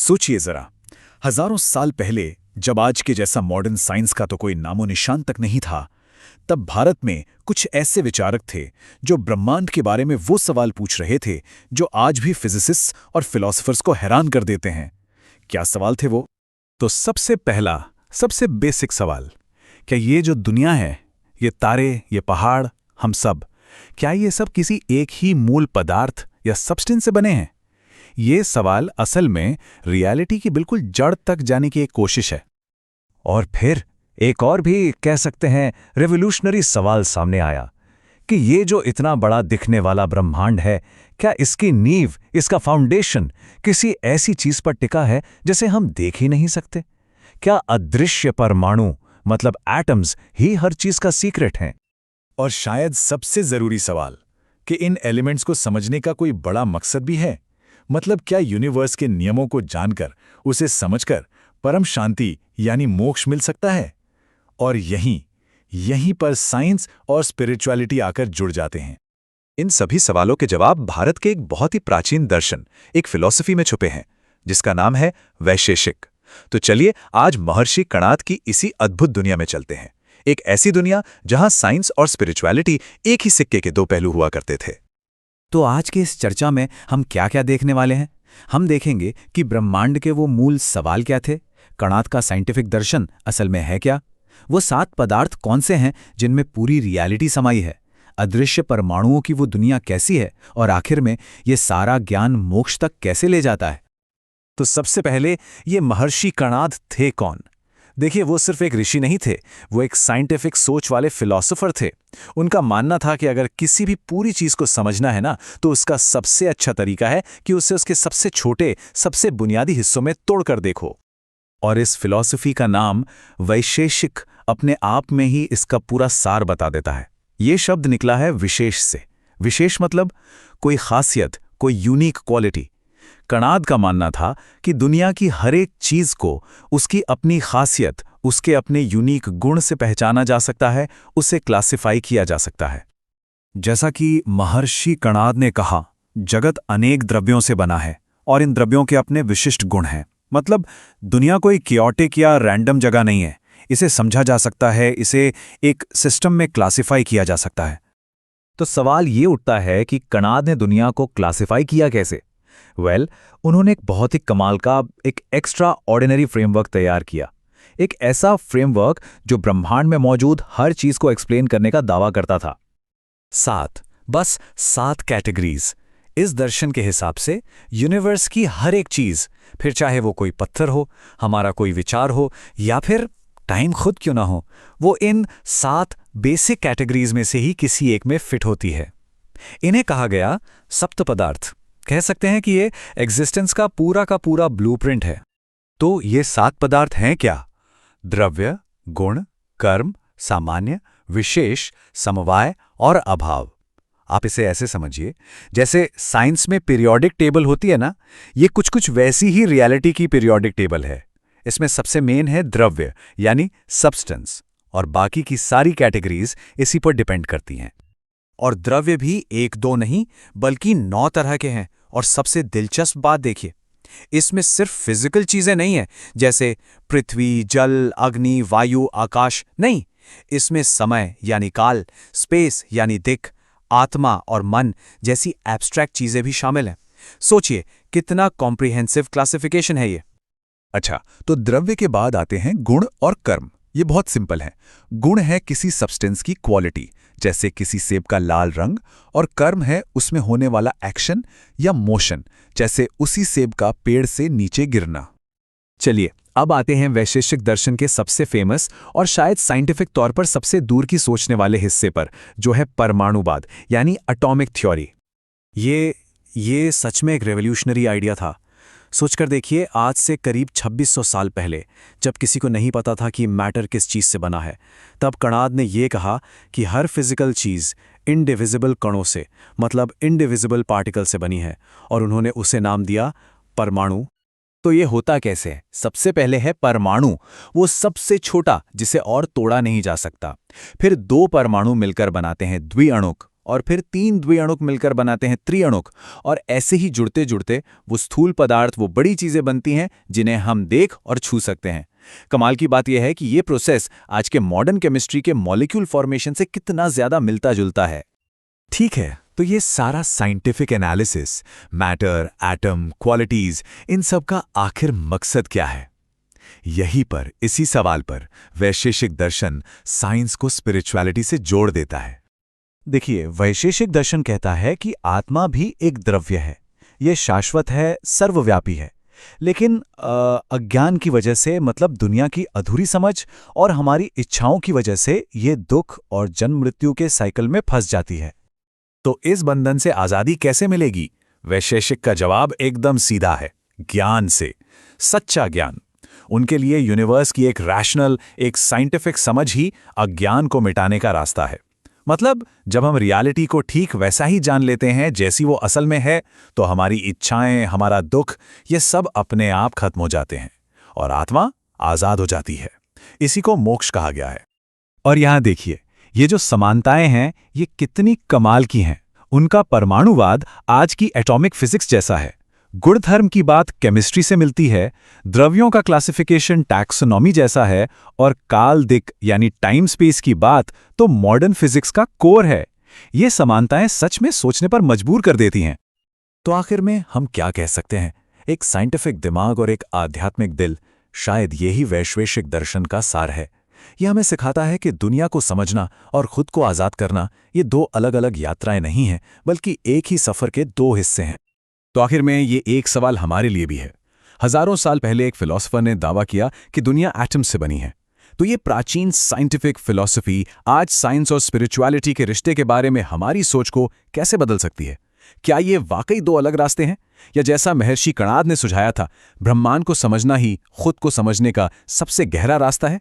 सोचिए जरा, हजारों साल पहले जब आज के जैसा मॉडर्न साइंस का तो कोई नामो निशान तक नहीं था, तब भारत में कुछ ऐसे विचारक थे जो ब्रह्मांड के बारे में वो सवाल पूछ रहे थे जो आज भी फिजिसिस्ट्स और फिलोसोफर्स को हैरान कर देते हैं। क्या सवाल थे वो? तो सबसे पहला, सबसे बेसिक सवाल, क्या ये जो दुनिया है, ये तारे, ये पहाड़, हम सब, क्या ये सब किसी एक ही मूल पदार्थ या सब्सटेंस से बने हैं? ये सवाल असल में रियलिटी की बिल्कुल जड़ तक जाने की एक कोशिश है। और फिर एक और भी कह सकते हैं रेवोल्यूशनरी सवाल सामने आया कि ये जो इतना बड़ा दिखने वाला ब्रह्मांड है, क्या इसकी नींव, इसका फाउंडेशन किसी ऐसी चीज पर टिका है जिसे हम देख ही नहीं सकते? क्या अदृश्य परमाणु मतलब एटम्स ही हर चीज का सीक्रेट हैं? और शायद सबसे जरूरी सवाल कि इन एलिमेंट्स को समझने का कोई बड़ा मकसद भी है। मतलब क्या यूनिवर्स के नियमों को जानकर, उसे समझकर परम शांति यानी मोक्ष मिल सकता है? और यहीं पर साइंस और स्पिरिचुअलिटी आकर जुड़ जाते हैं। इन सभी सवालों के जवाब भारत के एक बहुत ही प्राचीन दर्शन, एक फिलॉसफी में छुपे हैं, जिसका नाम है वैशेषिक। तो चलिए आज महर्षि कणाद की इसी अद्भुत दुनिया में चलते हैं। एक ऐसी दुनिया जहां साइंस और स्पिरिचुअलिटी एक ही सिक्के के दो पहलू हुआ करते थे। तो आज की इस चर्चा में हम क्या क्या देखने वाले हैं? हम देखेंगे कि ब्रह्मांड के वो मूल सवाल क्या थे, कणाद का साइंटिफिक दर्शन असल में है क्या, वो 7 पदार्थ कौन से हैं जिनमें पूरी रियलिटी समाई है, अदृश्य परमाणुओं की वो दुनिया कैसी है, और आखिर में ये सारा ज्ञान मोक्ष तक कैसे ले जाता है। तो सबसे पहले ये महर्षि कणाद थे कौन? देखिए, वो सिर्फ एक ऋषि नहीं थे, वो एक साइंटिफिक सोच वाले फिलोसोफर थे। उनका मानना था कि अगर किसी भी पूरी चीज को समझना है ना, तो उसका सबसे अच्छा तरीका है कि उसे उसके सबसे छोटे, सबसे बुनियादी हिस्सों में तोड़कर देखो। और इस फिलॉसफी का नाम वैशेषिक अपने आप में ही इसका पूरा सार बता देता है। ये शब्द निकला है विशेष से। विशेष मतलब कोई खासियत, कोई यूनिक क्वालिटी। कणाद का मानना था कि दुनिया की हर एक चीज को उसकी अपनी खासियत, उसके अपने यूनिक गुण से पहचाना जा सकता है, उसे क्लासिफाई किया जा सकता है। जैसा कि महर्षि कणाद ने कहा, जगत अनेक द्रव्यों से बना है और इन द्रव्यों के अपने विशिष्ट गुण हैं। मतलब दुनिया कोई कियोटिक या रैंडम जगह नहीं है, इसे समझा जा सकता है, इसे एक सिस्टम में क्लासिफाई किया जा सकता है। तो सवाल ये उठता है कि कणाद ने दुनिया को क्लासिफाई किया कैसे? उन्होंने एक बहुत ही कमाल का, एक एक्स्ट्रा ऑर्डिनरी फ्रेमवर्क तैयार किया। एक ऐसा फ्रेमवर्क जो ब्रह्मांड में मौजूद हर चीज को एक्सप्लेन करने का दावा करता था। बस 7 कैटेगरीज। इस दर्शन के हिसाब से यूनिवर्स की हर एक चीज, फिर चाहे वो कोई पत्थर हो, हमारा कोई विचार हो, या फिर टाइम खुद क्यों ना हो, वो इन 7 बेसिक कैटेगरीज में से ही किसी एक में फिट होती है। इन्हें कहा गया सप्त पदार्थ। कह सकते हैं कि ये एग्जिस्टेंस का पूरा ब्लूप्रिंट है। तो ये 7 पदार्थ हैं क्या? द्रव्य, गुण, कर्म, सामान्य, विशेष, समवाय और अभाव। आप इसे ऐसे समझिए, जैसे साइंस में पीरियोडिक टेबल होती है ना, ये कुछ वैसी ही रियलिटी की पीरियोडिक टेबल है। इसमें सबसे मेन है द्रव्य यानी सब्सटेंस, और बाकी की सारी कैटेगरीज इसी पर डिपेंड करती हैं। और द्रव्य भी 1-2 नहीं बल्कि 9 तरह के हैं। और सबसे दिलचस्प बात देखिए, इसमें सिर्फ फिजिकल चीजें नहीं हैं, जैसे पृथ्वी, जल, अग्नि, वायु, आकाश नहीं। इसमें समय यानी काल, स्पेस यानी दिक्, आत्मा और मन जैसी एब्स्ट्रैक्ट चीजें भी शामिल हैं। सोचिए कितना कॉम्प्रिहेंसिव क्लासिफिकेशन है ये। अच्छा, तो द्रव्य के बाद आते हैं गुण और कर्म। ये बहुत सिंपल है। गुण है किसी सब्सटेंस की क्वालिटी, जैसे किसी सेब का लाल रंग, और कर्म है उसमें होने वाला एक्शन या मोशन, जैसे उसी सेब का पेड़ से नीचे गिरना। चलिए अब आते हैं वैशेषिक दर्शन के सबसे फेमस और शायद साइंटिफिक तौर पर सबसे दूर की सोचने वाले हिस्से पर, जो है परमाणुवाद यानी एटॉमिक थ्योरी। ये सच में एक रेवोल्यूशनरी आइडिया था। सोचकर देखिए, आज से करीब 2600 साल पहले, जब किसी को नहीं पता था कि मैटर किस चीज़ से बना है, तब कणाद ने ये कहा कि हर फिजिकल चीज़ इंडिविजिबल कणों से, मतलब इंडिविजिबल पार्टिकल से बनी है, और उन्होंने उसे नाम दिया परमाणु। तो ये होता कैसे है? सबसे पहले है परमाणु, वो सबसे छोटा जिसे और तोड़ा नहीं जा सकता। फिर 2 परमाणु मिलकर बनाते हैं द्विअणुक, और फिर 3 द्विअणुक मिलकर बनाते हैं त्रिअणुक, और ऐसे ही जुड़ते जुड़ते वो स्थूल पदार्थ, वो बड़ी चीजें बनती हैं जिन्हें हम देख और छू सकते हैं। कमाल की बात यह है कि ये प्रोसेस आज के मॉडर्न केमिस्ट्री के मॉलिक्यूल फॉर्मेशन से कितना ज्यादा मिलता जुलता है। ठीक है, तो ये सारा scientific analysis, matter, atom, qualities, इन सब का आखिर मकसद क्या है? यहीं पर, इसी सवाल पर वैशेषिक दर्शन साइंस को स्पिरिचुअलिटी से जोड़ देता है। देखिए, वैशेषिक दर्शन कहता है कि आत्मा भी एक द्रव्य है, ये शाश्वत है, सर्वव्यापी है, लेकिन अज्ञान की वजह से, मतलब दुनिया की अधूरी समझ और हमारी इच्छाओं की वजह से ये दुख और जन्म मृत्यु के साइकिल में फंस जाती है। तो इस बंधन से आजादी कैसे मिलेगी? वैशेषिक का जवाब एकदम सीधा है, ज्ञान से, सच्चा ज्ञान। उनके लिए यूनिवर्स की एक रैशनल, एक साइंटिफिक समझ ही अज्ञान को मिटाने का रास्ता है। मतलब जब हम रियलिटी को ठीक वैसा ही जान लेते हैं जैसी वो असल में है, तो हमारी इच्छाएं, हमारा दुख, ये सब अपने आप खत्म हो जाते हैं और आत्मा आजाद हो जाती है। इसी को मोक्ष कहा गया है। और यहां देखिए, ये जो समानताएं हैं, ये कितनी कमाल की हैं। उनका परमाणुवाद आज की एटॉमिक फिजिक्स जैसा है, गुणधर्म की बात केमिस्ट्री से मिलती है, द्रव्यों का क्लासिफिकेशन टैक्सोनॉमी जैसा है, और काल दिक यानी टाइम स्पेस की बात तो मॉडर्न फिजिक्स का कोर है। ये समानताएं सच में सोचने पर मजबूर कर देती हैं। तो आखिर में हम क्या कह सकते हैं? एक साइंटिफिक दिमाग और एक आध्यात्मिक दिल, शायद यही वैश्विक दर्शन का सार है। यह हमें सिखाता है कि दुनिया को समझना और खुद को आज़ाद करना, ये 2 अलग अलग यात्राएं नहीं हैं, बल्कि एक ही सफ़र के 2 हिस्से हैं। तो आखिर में ये एक सवाल हमारे लिए भी है। हजारों साल पहले एक फिलॉसफर ने दावा किया कि दुनिया एटम से बनी है। तो ये प्राचीन साइंटिफिक फिलॉसफी आज साइंस और स्पिरिचुअलिटी के रिश्ते के बारे में हमारी सोच को कैसे बदल सकती है? क्या ये वाकई 2 अलग रास्ते हैं, या जैसा महर्षि कणाद ने सुझाया था, ब्रह्मांड को समझना ही खुद को समझने का सबसे गहरा रास्ता है?